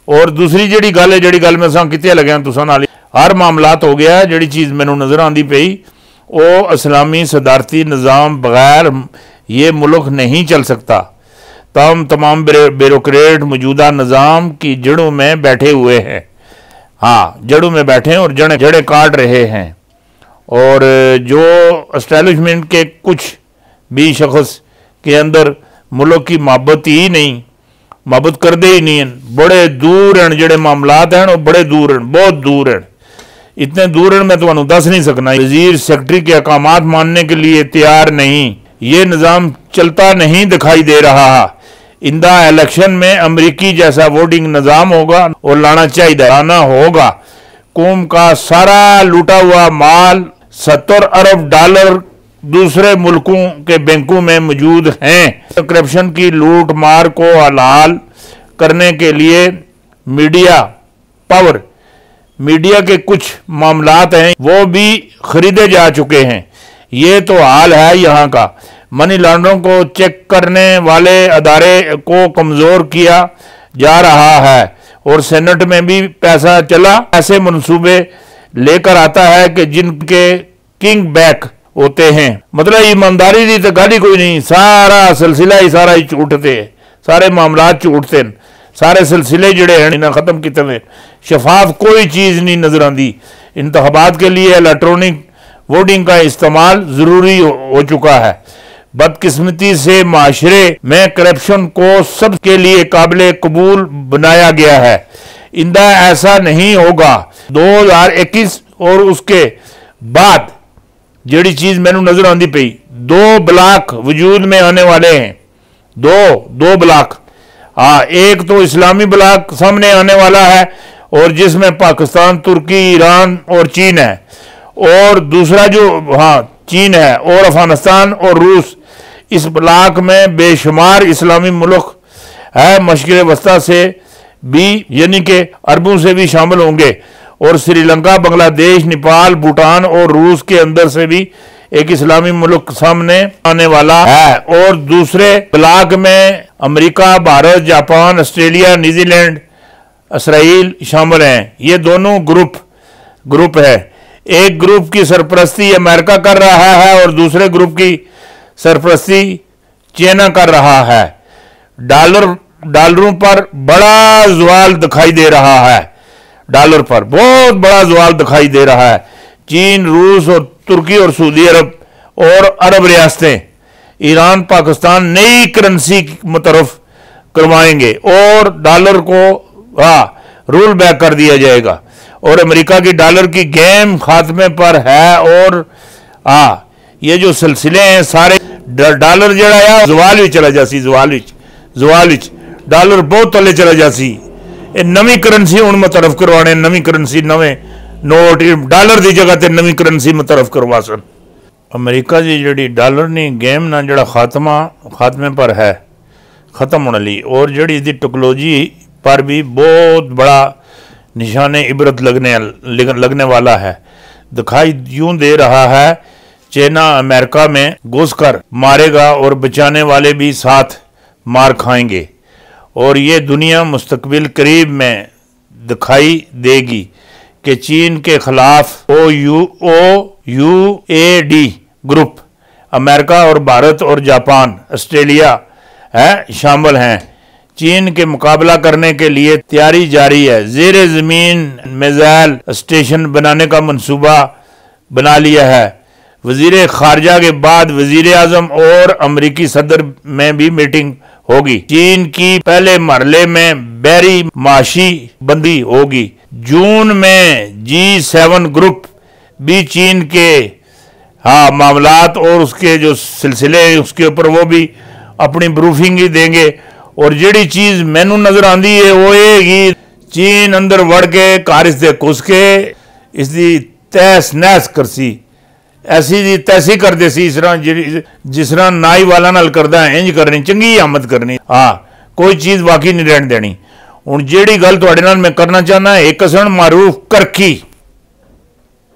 और दूसरी जी गल है, जी गल मैं कितने लग्या तुसां नाल, हर मामलात हो गया जी चीज़ मैनू नज़र आती पई वो इस्लामी सदारती निज़ाम बगैर ये मुल्क नहीं चल सकता। तमाम ब्यूरोक्रेट मौजूदा निज़ाम की जड़ों में बैठे हुए हैं, हाँ जड़ों में बैठे हैं और जड़ें काट रहे हैं। और जो एस्टैब्लिशमेंट के कुछ भी शख्स के अंदर मुल्क की मोहब्बत ही नहीं, मोहब्बत करते ही नहीं हैं, बड़े दूर हैं जोड़े मामलात हैं, वो बड़े दूर हैं, बहुत दूर हैं, इतने दूर हैं मैं तुम्हें दस नहीं सकना। वजीर सेक्रेटरी के अहकामात मानने के लिए तैयार नहीं, ये निज़ाम चलता नहीं दिखाई दे रहा। इंदा इलेक्शन में अमरीकी जैसा वोटिंग निज़ाम होगा और लाना चाहिए, लाना होगा। कौम का सारा लूटा हुआ माल $70 अरब दूसरे मुल्कों के बैंकों में मौजूद हैं। करप्शन की लूट मार को हलाल करने के लिए मीडिया पावर, मीडिया के कुछ मामलात हैं वो भी खरीदे जा चुके हैं। ये तो हाल है यहाँ का। मनी लॉन्ड्रिंग को चेक करने वाले अदारे को कमज़ोर किया जा रहा है और सेनेट में भी पैसा चला ऐसे मंसूबे लेकर आता है कि जिनके किंग बैक होते हैं। मतलब ईमानदारी की तो गल ही कोई नहीं, सारा सिलसिला ही सारा ही झूठते, सारे मामलात झूठते, सारे सिलसिले जड़े हैं इन्हें ख़त्म किए। शफाफ कोई चीज़ नहीं नजर आती। इंतखाबात के लिए इलेक्ट्रॉनिक वोटिंग का इस्तेमाल ज़रूरी हो चुका है। बदकिस्मती से माशरे में करप्शन को सबके लिए काबिल कबूल बनाया गया है। इंदा ऐसा नहीं होगा। 2021 और उसके बाद जड़ी चीज़ मैनू नजर आती पई, 2 ब्लॉक वजूद में आने वाले हैं। दो ब्लॉक, हाँ एक तो इस्लामी ब्लॉक सामने आने वाला है और जिसमें पाकिस्तान, तुर्की, ईरान और चीन है, और दूसरा जो हाँ चीन है और अफगानिस्तान और रूस। इस ब्लॉक में बेशुमार इस्लामी मुल्क है, मशरिक़ वस्ता से भी यानी कि अरबों से भी शामिल होंगे, और श्रीलंका, बांग्लादेश, नेपाल, भूटान और रूस के अंदर से भी एक इस्लामी मुल्क सामने आने वाला है। और दूसरे ब्लॉक में America, Bharat, Japan, Australia, New Zealand, Israel शामिल हैं। ये दोनों ग्रुप है। एक ग्रुप की सरपरस्ती अमेरिका कर रहा है और दूसरे ग्रुप की सरपरस्ती चाइना कर रहा है। डॉलरों पर बड़ा ज़वाल दिखाई दे रहा है, डॉलर पर बहुत बड़ा ज़वाल दिखाई दे रहा है। चीन, रूस और तुर्की और सऊदी अरब और अरब रियासतें, ईरान, पाकिस्तान नई करेंसी मुतरफ करवाएंगे और डॉलर को रोल बैक कर दिया जाएगा। और अमेरिका की डॉलर की गेम खात्मे पर है। और ये जो सिलसिले हैं सारे, डॉलर जड़ा है जवाल भी चला जासी, जवाल डॉलर बहुत तले चला जासी। ये नवी करेंसी हूँ मुतरफ करवाने, नवी करेंसी, नवे नोट, डॉलर की जगह ते नवी करेंसी मुतरफ करवा सन। अमेरिका की जी डॉलर नी गेम ना जड़ा खात्मे पर है, ख़त्म होने ली। और जी इसकी टेक्नोलॉजी पर भी बहुत बड़ा निशान इबरत लगने वाला है। दिखाई यूं दे रहा है चाइना अमेरिका में घुसकर मारेगा और बचाने वाले भी साथ मार खाएंगे। और ये दुनिया मुस्तकबिल करीब में दिखाई देगी कि चीन के खिलाफ OUAD ग्रुप, अमेरिका और भारत और जापान, ऑस्ट्रेलिया शामिल हैं। चीन के मुकाबला करने के लिए तैयारी जारी है। ज़ेरे ज़मीन मिसाइल स्टेशन बनाने का मंसूबा बना लिया है। वज़ीर ख़ारजा के बाद वज़ीर आज़म और अमरीकी सदर में भी मीटिंग होगी। चीन की पहले मरहले में बहरी माशी बंदी होगी। जून में G7 ग्रुप भी चीन के मामलात और उसके जो सिलसिले उसके ऊपर वो भी अपनी ब्रीफिंग ही देंगे। और जिहड़ी चीज़ मैनू नज़र आती है वो ये कि चीन अंदर वड़ के कारिस दे घुस के इसकी तहस नहस करसी, ऐसी दी तैसी करते सी जिस तरह नाई वाला नाल करदा इंज करनी, चंगी आमद करनी, कोई चीज़ बाकी नहीं रहन देनी। हुण जिहड़ी गल तुहाडे नाल मैं करना चाहना, एक सन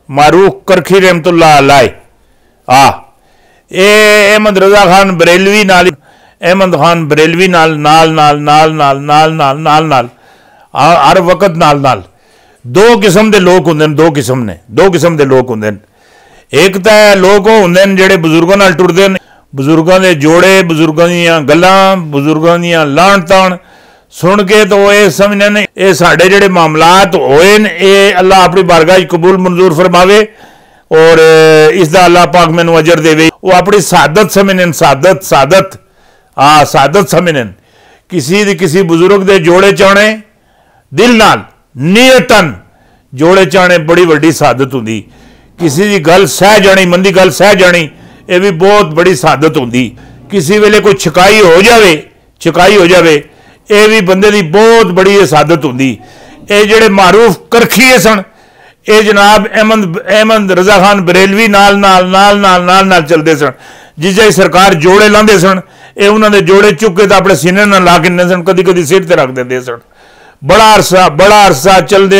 मारूफ करखी रहमतुल्लाह अलैह, अहमद रजा खान बरेलवी नाल हर वक्त नाल नाल दो किस्म के लोग होंगे, दो किस्म के लोग होंगे। एक तो लोग होंगे जिहड़े बजुर्गों नाल टुरदे हैं, बजुर्गों के जोड़े, बजुर्गों दीयां गल्लां, बजुर्गों दीयां लाण ताण सुन के तो ये समझने ने ये साढ़े जिहड़े मामलात होए न ये अल्लाह अपनी बारगाह कबूल मंजूर फरमावे और इसका अल्लाह पाक मैनू अजर देवे। वो अपनी सादत समझने, सादत सादत समझने। किसी बुजुर्ग के जोड़े चाने दिल नाल नीयतन जोड़े चाने बड़ी वड्डी सादत होंदी। किसी की गल सह जानी, मंदी गल सह जानी, ये भी बहुत बड़ी सादत होंदी। किसी वेले कोई छकाई हो जाए ये भी बंदे की बहुत बड़ी सादत होंदी। ये जिहड़े मारूफ करखीए सन ये जनाब अहमद रजा खान बरेलवी नाल नाल नाल नाल नाल नाल चलते सन। जिस जी सरकार जोड़े लाते सन ये उन्होंने जोड़े चुक के तो अपने सीने नाल ला के सन, कदी कदी सिर ते रख देंदे सन। बड़ा अरसा चलदे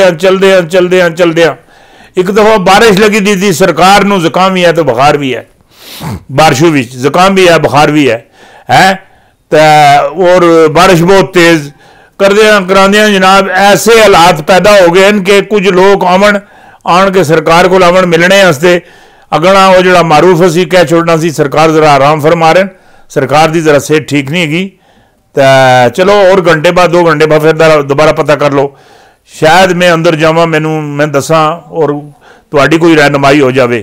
एक दफा बारिश लगी दी थी, सरकार नूं जुकाम भी है तो बुखार भी है, बारिशों में जुकाम भी है बुखार भी है और बारिश बहुत तेज करांदियां जनाब ऐसे हालात पैदा हो गए हैं कि कुछ लोग आन के सरकार को आवन मिलने वास्ते अगना वो जो मारूफ असी कह छोड़ना सी सरकार जरा आराम फरमा रहे हैं, सरकार की जरा सेहत ठीक नहीं हैगी। तो चलो और घंटे बाद 2 घंटे बाद फिर दोबारा पता कर लो, शायद मैं अंदर जावा मैं दसा और तुहाडी कोई रहनुमाई हो जाए।